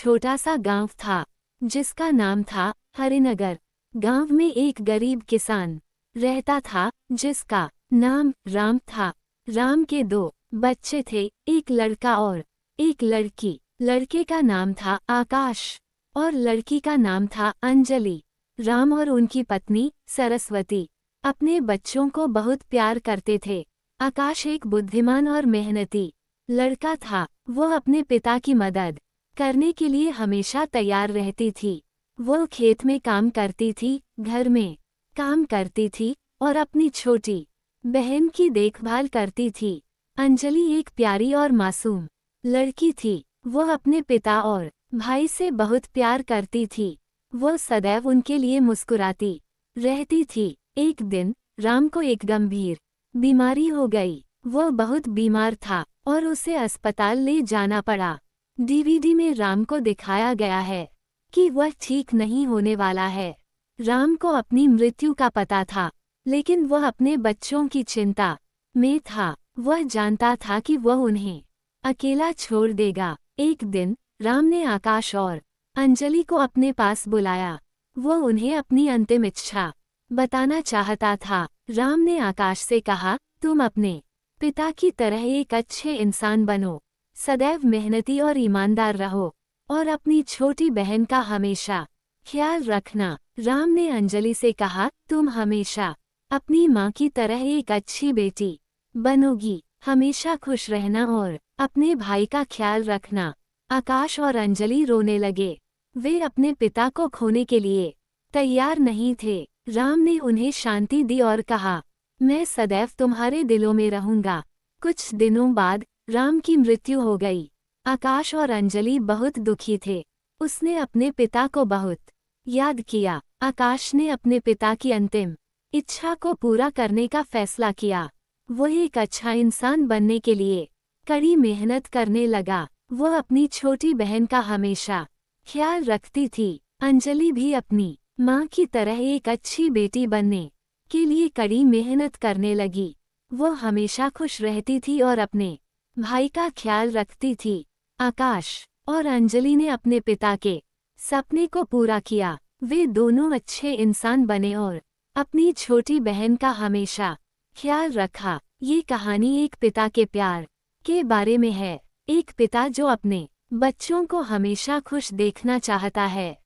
छोटा सा गांव था जिसका नाम था हरिनगर। गांव में एक गरीब किसान रहता था जिसका नाम राम था। राम के दो बच्चे थे, एक लड़का और एक लड़की। लड़के का नाम था आकाश और लड़की का नाम था अंजलि। राम और उनकी पत्नी सरस्वती अपने बच्चों को बहुत प्यार करते थे। आकाश एक बुद्धिमान और मेहनती लड़का था। वो अपने पिता की मदद करने के लिए हमेशा तैयार रहती थी। वो खेत में काम करती थी, घर में काम करती थी और अपनी छोटी बहन की देखभाल करती थी। अंजलि एक प्यारी और मासूम लड़की थी। वो अपने पिता और भाई से बहुत प्यार करती थी। वो सदैव उनके लिए मुस्कुराती रहती थी। एक दिन राम को एक गंभीर बीमारी हो गई। वो बहुत बीमार था और उसे अस्पताल ले जाना पड़ा। डीवीडी में राम को दिखाया गया है कि वह ठीक नहीं होने वाला है। राम को अपनी मृत्यु का पता था, लेकिन वह अपने बच्चों की चिंता में था। वह जानता था कि वह उन्हें अकेला छोड़ देगा। एक दिन राम ने आकाश और अंजलि को अपने पास बुलाया। वह उन्हें अपनी अंतिम इच्छा बताना चाहता था। राम ने आकाश से कहा, तुम अपने पिता की तरह एक अच्छे इंसान बनो, सदैव मेहनती और ईमानदार रहो और अपनी छोटी बहन का हमेशा ख्याल रखना। राम ने अंजलि से कहा, तुम हमेशा अपनी माँ की तरह एक अच्छी बेटी बनोगी, हमेशा खुश रहना और अपने भाई का ख्याल रखना। आकाश और अंजलि रोने लगे। वे अपने पिता को खोने के लिए तैयार नहीं थे। राम ने उन्हें शांति दी और कहा, मैं सदैव तुम्हारे दिलों में रहूंगा। कुछ दिनों बाद राम की मृत्यु हो गई। आकाश और अंजलि बहुत दुखी थे। उसने अपने पिता को बहुत याद किया। आकाश ने अपने पिता की अंतिम इच्छा को पूरा करने का फैसला किया। वो एक अच्छा इंसान बनने के लिए कड़ी मेहनत करने लगा। वह अपनी छोटी बहन का हमेशा ख्याल रखती थी। अंजलि भी अपनी माँ की तरह एक अच्छी बेटी बनने के लिए कड़ी मेहनत करने लगी। वो हमेशा खुश रहती थी और अपने भाई का ख्याल रखती थी। आकाश और अंजलि ने अपने पिता के सपने को पूरा किया। वे दोनों अच्छे इंसान बने और अपनी छोटी बहन का हमेशा ख्याल रखा। ये कहानी एक पिता के प्यार के बारे में है। एक पिता जो अपने बच्चों को हमेशा खुश देखना चाहता है।